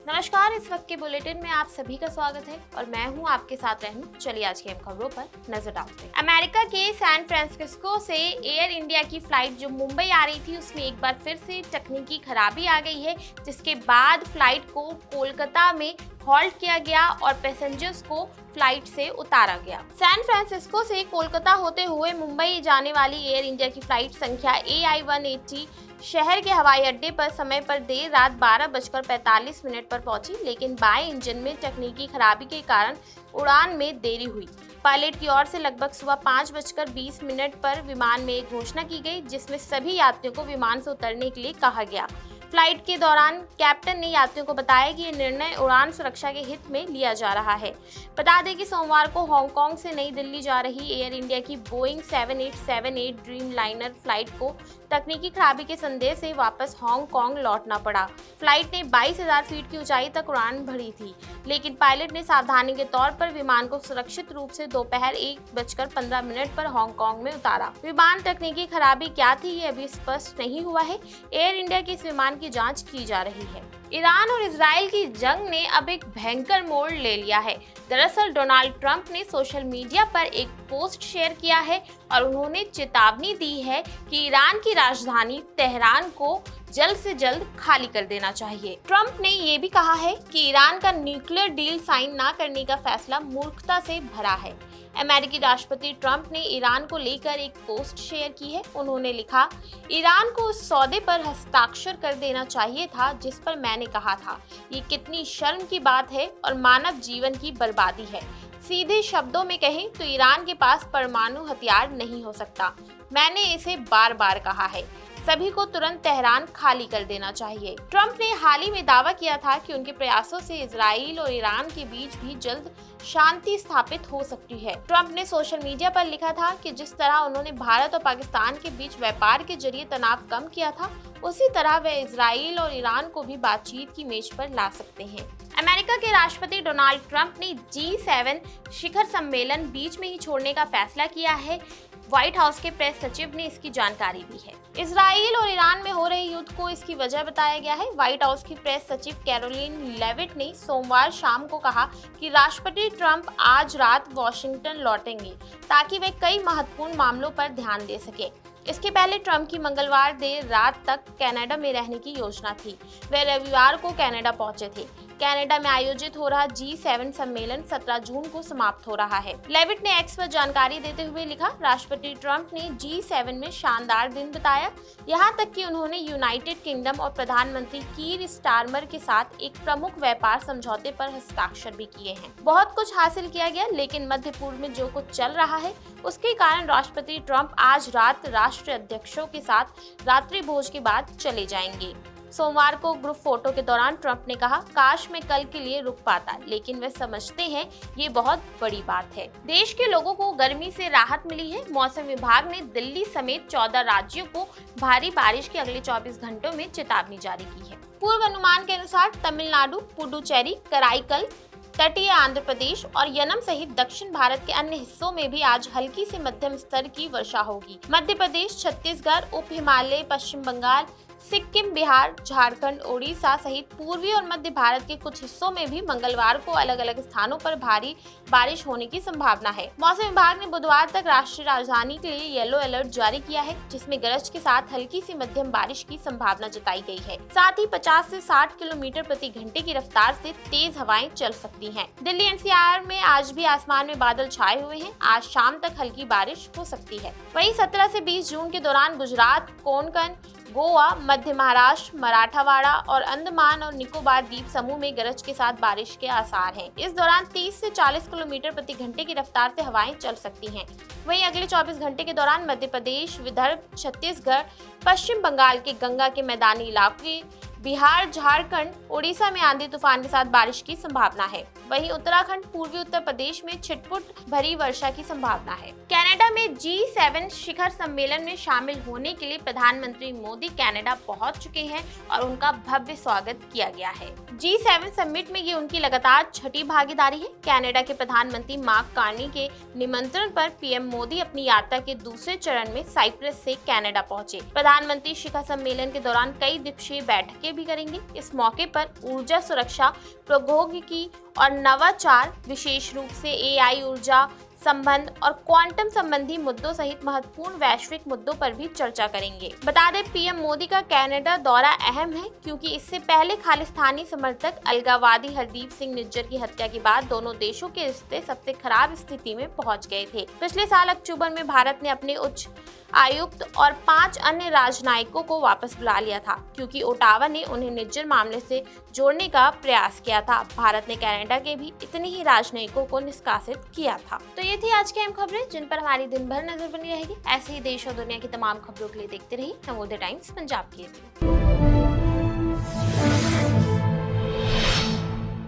नमस्कार, इस वक्त के बुलेटिन में आप सभी का स्वागत है और मैं हूं आपके साथ रहनू। चलिए आज की अहम खबरों पर नजर डालते हैं। अमेरिका के सैन फ्रांसिस्को से एयर इंडिया की फ्लाइट जो मुंबई आ रही थी उसमें एक बार फिर से तकनीकी खराबी आ गई है, जिसके बाद फ्लाइट को कोलकाता में हॉल्ट किया गया और पैसेंजर्स को फ्लाइट से उतारा गया। सैन फ्रांसिस्को से कोलकाता होते हुए मुंबई जाने वाली एयर इंडिया की फ्लाइट संख्या AI-180 शहर के हवाई अड्डे पर समय पर देर रात 12:45 पर पहुंची, लेकिन बाएं इंजन में तकनीकी खराबी के कारण उड़ान में देरी हुई। पायलट की ओर से लगभग सुबह 5:20 पर विमान में एक घोषणा की गई, जिसमें सभी यात्रियों को विमान से उतरने के लिए कहा गया। फ्लाइट के दौरान कैप्टन ने यात्रियों को बताया कि ये निर्णय उड़ान सुरक्षा के हित में लिया जा रहा है। बता दें कि सोमवार को हांगकांग से नई दिल्ली जा रही एयर इंडिया की बोइंग 7878 ड्रीम लाइनर फ्लाइट को तकनीकी खराबी के संदेह से वापस हांगकांग लौटना पड़ा। फ्लाइट ने 22,000 फीट की ऊंचाई तक उड़ान भरी थी, लेकिन पायलट ने सावधानी के तौर पर विमान को सुरक्षित रूप से दोपहर 1:15 पर हांगकांग में उतारा। विमान तकनीकी खराबी क्या थी, ये अभी स्पष्ट नहीं हुआ है। एयर इंडिया के इस विमान की जांच की जा रही है। ईरान और इजराइल की जंग ने अब एक भयंकर मोड़ ले लिया है। दरअसल डोनाल्ड ट्रंप ने सोशल मीडिया पर एक पोस्ट शेयर किया है और उन्होंने चेतावनी दी है कि ईरान की राजधानी तेहरान को जल्द से जल्द खाली कर देना चाहिए। ट्रंप ने ये भी कहा है कि ईरान का न्यूक्लियर डील साइन न करने का फैसला मूर्खता से भरा है। अमेरिकी राष्ट्रपति ट्रंप ने ईरान को लेकर एक पोस्ट शेयर की है। उन्होंने लिखा, ईरान को उस सौदे पर हस्ताक्षर कर देना चाहिए था जिस पर मैंने कहा था। ये कितनी शर्म की बात है और मानव जीवन की बर्बादी है। सीधे शब्दों में कहें तो ईरान के पास परमाणु हथियार नहीं हो सकता। मैंने इसे बार बार कहा है। सभी को तुरंत तेहरान खाली कर देना चाहिए। ट्रंप ने हाल ही में दावा किया था कि उनके प्रयासों से इजराइल और ईरान के बीच भी जल्द शांति स्थापित हो सकती है। ट्रंप ने सोशल मीडिया पर लिखा था कि जिस तरह उन्होंने भारत और पाकिस्तान के बीच व्यापार के जरिए तनाव कम किया था, उसी तरह वे इजराइल और ईरान को भी बातचीत की मेज पर ला सकते हैं। अमेरिका के राष्ट्रपति डोनाल्ड ट्रंप ने G7 शिखर सम्मेलन बीच में ही छोड़ने का फैसला किया है। व्हाइट हाउस के प्रेस सचिव ने इसकी जानकारी दी है। इजराइल और ईरान में हो रहे युद्ध को इसकी वजह बताया गया है। व्हाइट हाउस की प्रेस सचिव कैरोलिन लेविट ने सोमवार शाम को कहा कि राष्ट्रपति ट्रंप आज रात वॉशिंगटन लौटेंगे ताकि वे कई महत्वपूर्ण मामलों पर ध्यान दे सके। इसके पहले ट्रंप की मंगलवार देर रात तक कनाडा में रहने की योजना थी। वे रविवार को कनाडा पहुंचे थे। कनाडा में आयोजित हो रहा G7 सम्मेलन 17 जून को समाप्त हो रहा है। लेविट ने एक्स पर जानकारी देते हुए लिखा, राष्ट्रपति ट्रंप ने G7 में शानदार दिन बिताया। यहाँ तक कि उन्होंने यूनाइटेड किंगडम और प्रधानमंत्री कीर स्टारमर के साथ एक प्रमुख व्यापार समझौते पर हस्ताक्षर भी किए हैं। बहुत कुछ हासिल किया गया, लेकिन मध्य पूर्व में जो कुछ चल रहा है उसके कारण राष्ट्रपति ट्रंप आज रात राष्ट्रीय अध्यक्षों के साथ रात्रि भोज के बाद चले जाएंगे। सोमवार को ग्रुप फोटो के दौरान ट्रंप ने कहा, काश मैं कल के लिए रुक पाता, लेकिन वे समझते हैं ये बहुत बड़ी बात है। देश के लोगों को गर्मी से राहत मिली है। मौसम विभाग ने दिल्ली समेत 14 राज्यों को भारी बारिश के अगले 24 घंटों में चेतावनी जारी की है। पूर्व अनुमान के अनुसार तमिलनाडु, पुडुचेरी, कराईकल, तटीय आंध्र प्रदेश और यनम सहित दक्षिण भारत के अन्य हिस्सों में भी आज हल्की से मध्यम स्तर की वर्षा होगी। मध्य प्रदेश, छत्तीसगढ़, उप हिमालय, पश्चिम बंगाल, सिक्किम, बिहार, झारखंड, ओडिशा सहित पूर्वी और मध्य भारत के कुछ हिस्सों में भी मंगलवार को अलग अलग स्थानों पर भारी बारिश होने की संभावना है। मौसम विभाग ने बुधवार तक राष्ट्रीय राजधानी के लिए येलो अलर्ट जारी किया है, जिसमें गरज के साथ हल्की से मध्यम बारिश की संभावना जताई गई है। साथ ही 50 से 60 किलोमीटर प्रति घंटे की रफ्तार से तेज हवाएं चल सकती हैं। दिल्ली NCR में आज भी आसमान में बादल छाए हुए हैं। आज शाम तक हल्की बारिश हो सकती है। वहीं 17 से 20 जून के दौरान गुजरात, कोंकण, गोवा, मध्य महाराष्ट्र, मराठवाड़ा और अंडमान और निकोबार द्वीप समूह में गरज के साथ बारिश के आसार हैं। इस दौरान 30 से 40 किलोमीटर प्रति घंटे की रफ्तार से हवाएं चल सकती हैं। वहीं अगले 24 घंटे के दौरान मध्य प्रदेश, विदर्भ, छत्तीसगढ़, पश्चिम बंगाल के गंगा के मैदानी इलाके, बिहार, झारखंड, ओडिशा में आंधी तूफान के साथ बारिश की संभावना है। वहीं उत्तराखंड, पूर्वी उत्तर प्रदेश में छिटपुट भरी वर्षा की संभावना है। कनाडा में G7 शिखर सम्मेलन में शामिल होने के लिए प्रधानमंत्री मोदी कनाडा पहुंच चुके हैं और उनका भव्य स्वागत किया गया है। G7 समिट में ये उनकी लगातार छठी भागीदारी है। कनाडा के प्रधानमंत्री मार्क कार्नी के निमंत्रण पर पीएम मोदी अपनी यात्रा के दूसरे चरण में साइप्रस से कनाडा पहुंचे। प्रधानमंत्री शिखर सम्मेलन के दौरान कई द्विपक्षीय बैठकें भी करेंगे। इस मौके पर ऊर्जा सुरक्षा, प्रौद्योगिकी और नवाचार, विशेष रूप से AI, ऊर्जा संबंध और क्वांटम संबंधी मुद्दों सहित महत्वपूर्ण वैश्विक मुद्दों पर भी चर्चा करेंगे। बता दें, पीएम मोदी का कनाडा दौरा अहम है क्योंकि इससे पहले खालिस्तानी समर्थक अलगाववादी हरदीप सिंह निज्जर की हत्या के बाद दोनों देशों के रिश्ते सबसे खराब स्थिति में पहुंच गए थे। पिछले साल अक्टूबर में भारत ने अपने उच्च आयुक्त और 5 अन्य राजनयिकों को वापस बुला लिया था क्योंकि ओटावा ने उन्हें निज्जर मामले से जोड़ने का प्रयास किया था। भारत ने कनाडा के भी इतने ही राजनयिकों को निष्कासित किया था। तो ये थी आज की अहम खबरें जिन पर हमारी दिन भर नजर बनी रहेगी। ऐसे ही देश और दुनिया की तमाम खबरों के लिए देखते रहिए नवोदय टाइम्स पंजाब की।